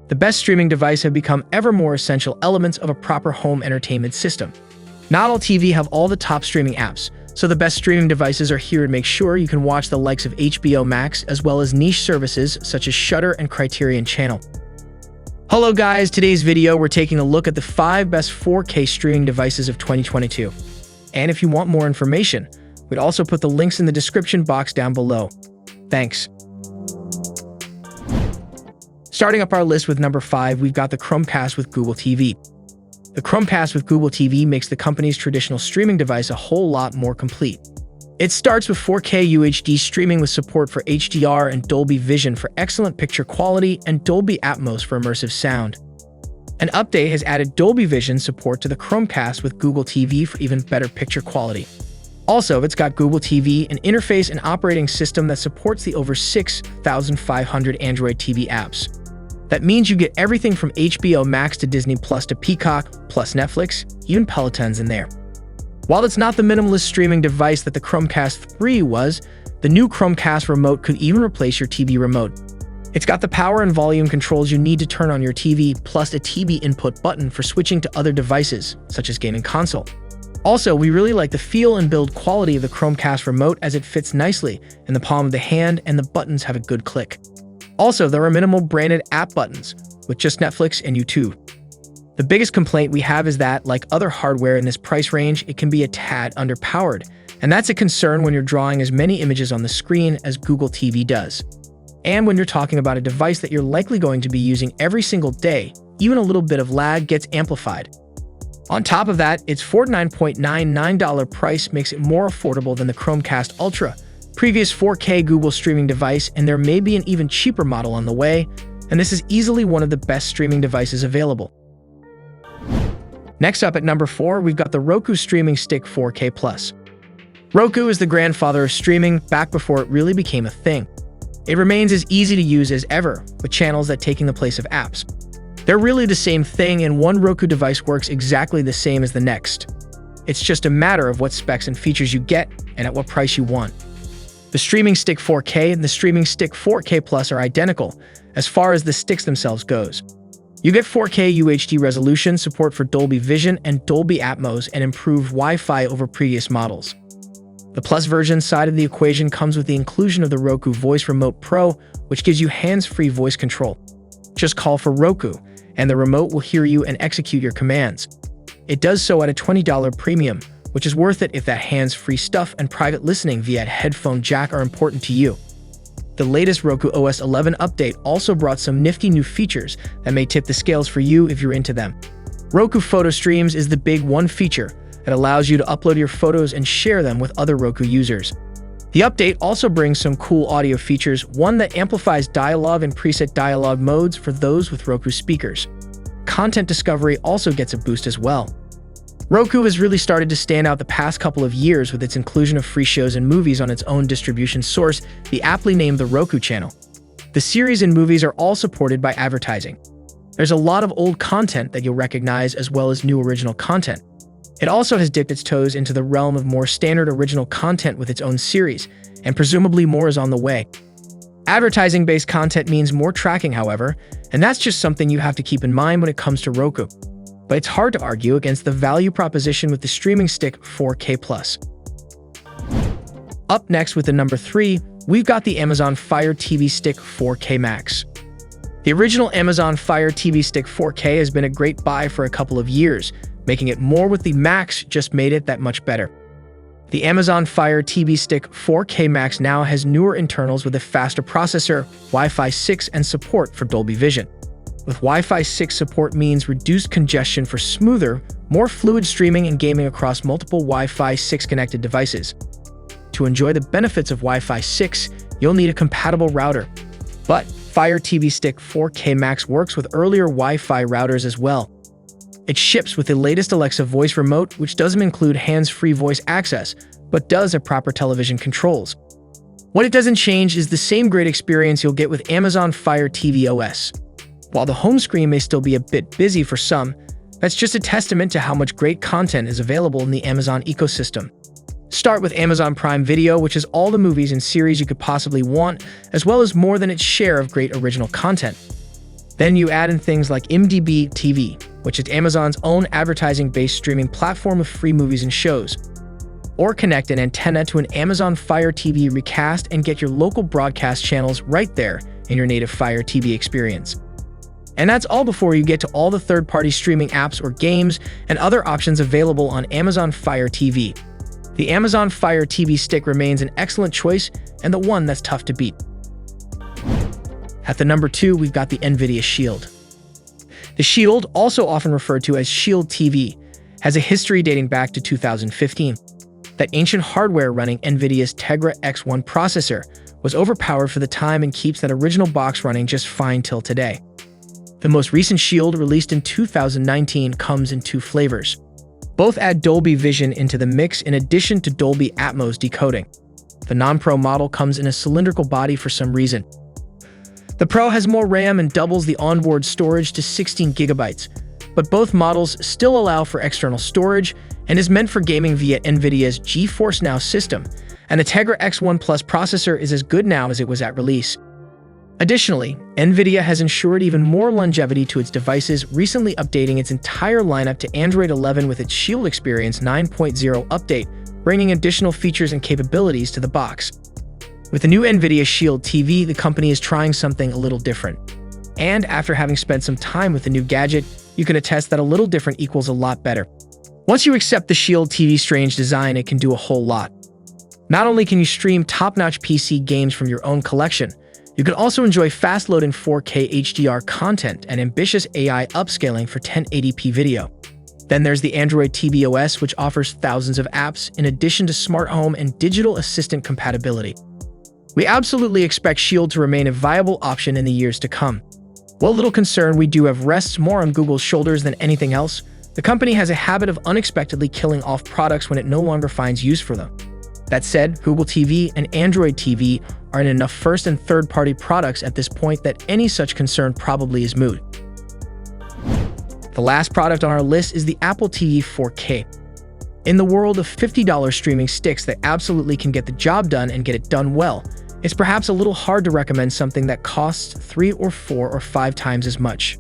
The best streaming devices have become ever more essential elements of a proper home entertainment system. Not all TV have all the top streaming apps, so the best streaming devices are here to make sure you can watch the likes of HBO Max as well as niche services such as Shudder and Criterion Channel. Hello guys, today's video we're taking a look at the 5 best 4K streaming devices of 2022. And if you want more information, we'd also put the links in the description box down below. Thanks. Starting up our list with number 5, we've got the Chromecast with Google TV. The Chromecast with Google TV makes the company's traditional streaming device a whole lot more complete. It starts with 4K UHD streaming with support for HDR and Dolby Vision for excellent picture quality and Dolby Atmos for immersive sound. An update has added Dolby Vision support to the Chromecast with Google TV for even better picture quality. Also, it's got Google TV, an interface and operating system that supports the over 6,500 Android TV apps. That means you get everything from HBO Max to Disney Plus to Peacock, plus Netflix, even Peloton's in there. While it's not the minimalist streaming device that the Chromecast 3 was, the new Chromecast remote could even replace your TV remote. It's got the power and volume controls you need to turn on your TV, plus a TV input button for switching to other devices, such as gaming console. Also, we really like the feel and build quality of the Chromecast remote as it fits nicely in the palm of the hand and the buttons have a good click. Also, there are minimal branded app buttons, with just Netflix and YouTube. The biggest complaint we have is that, like other hardware in this price range, it can be a tad underpowered, and that's a concern when you're drawing as many images on the screen as Google TV does. And when you're talking about a device that you're likely going to be using every single day, even a little bit of lag gets amplified. On top of that, its $49.99 price makes it more affordable than the Chromecast Ultra, previous 4K Google streaming device, and there may be an even cheaper model on the way, and this is easily one of the best streaming devices available. Next up at number 4, we've got the Roku Streaming Stick 4K+. Roku is the grandfather of streaming back before it really became a thing. It remains as easy to use as ever, with channels that taking the place of apps. They're really the same thing, and one Roku device works exactly the same as the next. It's just a matter of what specs and features you get and at what price you want. The Streaming Stick 4K and the Streaming Stick 4K Plus are identical as far as the sticks themselves goes. You get 4K UHD resolution, support for Dolby Vision and Dolby Atmos, and improved Wi-Fi over previous models. The Plus version side of the equation comes with the inclusion of the Roku Voice Remote Pro, which gives you hands-free voice control. Just call for Roku, and the remote will hear you and execute your commands. It does so at a $20 premium, which is worth it if that hands-free stuff and private listening via headphone jack are important to you. The latest Roku OS 11 update also brought some nifty new features that may tip the scales for you if you're into them. Roku Photo Streams is the big one feature that allows you to upload your photos and share them with other Roku users. The update also brings some cool audio features, one that amplifies dialogue and preset dialogue modes for those with Roku speakers. Content discovery also gets a boost as well. Roku has really started to stand out the past couple of years with its inclusion of free shows and movies on its own distribution source, the aptly named the Roku Channel. The series and movies are all supported by advertising. There's a lot of old content that you'll recognize as well as new original content. It also has dipped its toes into the realm of more standard original content with its own series, and presumably more is on the way. Advertising-based content means more tracking, however, and that's just something you have to keep in mind when it comes to Roku. But it's hard to argue against the value proposition with the Streaming Stick 4K+. Up next with the number 3, we've got the Amazon Fire TV Stick 4K Max. The original Amazon Fire TV Stick 4K has been a great buy for a couple of years, making it more with the Max just made it that much better. The Amazon Fire TV Stick 4K Max now has newer internals with a faster processor, Wi-Fi 6, and support for Dolby Vision. With Wi-Fi 6 support means reduced congestion for smoother, more fluid streaming and gaming across multiple Wi-Fi 6 connected devices. To enjoy the benefits of Wi-Fi 6, you'll need a compatible router. But Fire TV Stick 4K Max works with earlier Wi-Fi routers as well. It ships with the latest Alexa voice remote, which doesn't include hands-free voice access, but does have proper television controls. What it doesn't change is the same great experience you'll get with Amazon Fire TV OS. While the home screen may still be a bit busy for some, that's just a testament to how much great content is available in the Amazon ecosystem. Start with Amazon Prime Video, which has all the movies and series you could possibly want, as well as more than its share of great original content. Then you add in things like IMDb TV, which is Amazon's own advertising-based streaming platform of free movies and shows. Or connect an antenna to an Amazon Fire TV recast and get your local broadcast channels right there in your native Fire TV experience. And that's all before you get to all the third-party streaming apps or games and other options available on Amazon Fire TV. The Amazon Fire TV Stick remains an excellent choice and the one that's tough to beat. At the number 2, we've got the Nvidia Shield. The Shield, also often referred to as Shield TV, has a history dating back to 2015. That ancient hardware running Nvidia's Tegra X1 processor was overpowered for the time and keeps that original box running just fine till today. The most recent Shield, released in 2019, comes in 2 flavors. Both add Dolby Vision into the mix in addition to Dolby Atmos decoding. The non-Pro model comes in a cylindrical body for some reason. The Pro has more RAM and doubles the onboard storage to 16 GB, but both models still allow for external storage and is meant for gaming via Nvidia's GeForce Now system, and the Tegra X1 Plus processor is as good now as it was at release. Additionally, Nvidia has ensured even more longevity to its devices, recently updating its entire lineup to Android 11 with its Shield Experience 9.0 update, bringing additional features and capabilities to the box. With the new Nvidia Shield TV, the company is trying something a little different. And after having spent some time with the new gadget, you can attest that a little different equals a lot better. Once you accept the Shield TV's strange design, it can do a whole lot. Not only can you stream top-notch PC games from your own collection, you can also enjoy fast-loading 4K HDR content and ambitious AI upscaling for 1080p video. Then there's the Android TV OS, which offers thousands of apps in addition to smart home and digital assistant compatibility. We absolutely expect Shield to remain a viable option in the years to come. While little concern we do have rests more on Google's shoulders than anything else, the company has a habit of unexpectedly killing off products when it no longer finds use for them. That said, Google TV and Android TV are in enough first and third-party products at this point that any such concern probably is moot. The last product on our list is the Apple TV 4K. In the world of $50 streaming sticks that absolutely can get the job done and get it done well, it's perhaps a little hard to recommend something that costs 3 or 4 or 5 times as much.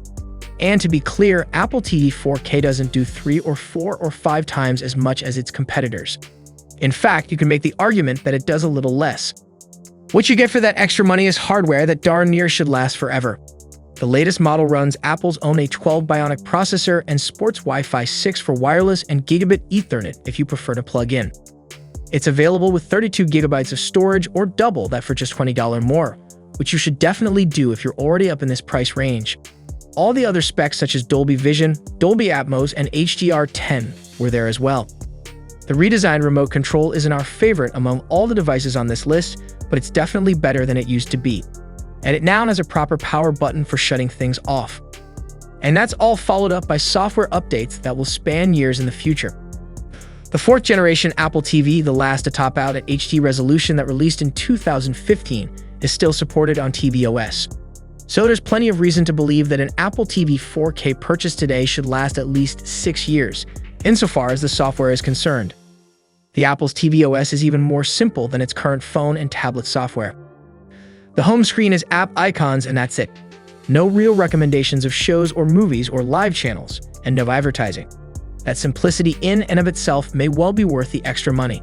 And to be clear, Apple TV 4K doesn't do 3 or 4 or 5 times as much as its competitors. In fact, you can make the argument that it does a little less. What you get for that extra money is hardware that darn near should last forever. The latest model runs Apple's own A12 Bionic processor and sports Wi-Fi 6 for wireless and gigabit Ethernet if you prefer to plug in. It's available with 32 GB of storage or double that for just $20 more, which you should definitely do if you're already up in this price range. All the other specs such as Dolby Vision, Dolby Atmos, and HDR10 were there as well. The redesigned remote control isn't our favorite among all the devices on this list, but it's definitely better than it used to be. And it now has a proper power button for shutting things off. And that's all followed up by software updates that will span years in the future. The 4th generation Apple TV, the last to top out at HD resolution that released in 2015, is still supported on tvOS. So there's plenty of reason to believe that an Apple TV 4K purchase today should last at least 6 years, insofar as the software is concerned. The Apple's tvOS is even more simple than its current phone and tablet software. The home screen is app icons and that's it. No real recommendations of shows or movies or live channels, and no advertising. That simplicity in and of itself may well be worth the extra money.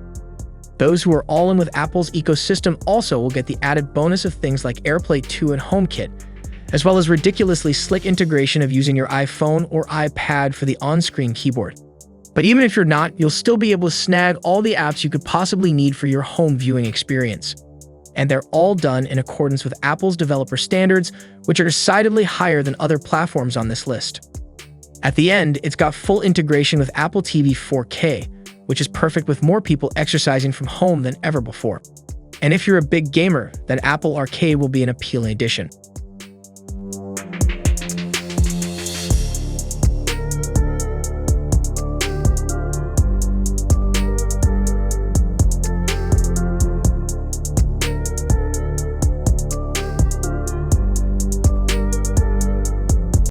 Those who are all in with Apple's ecosystem also will get the added bonus of things like AirPlay 2 and HomeKit, as well as ridiculously slick integration of using your iPhone or iPad for the on-screen keyboard. But even if you're not, you'll still be able to snag all the apps you could possibly need for your home viewing experience. And they're all done in accordance with Apple's developer standards, which are decidedly higher than other platforms on this list. At the end, it's got full integration with Apple TV 4K, which is perfect with more people exercising from home than ever before. And if you're a big gamer, then Apple Arcade will be an appealing addition.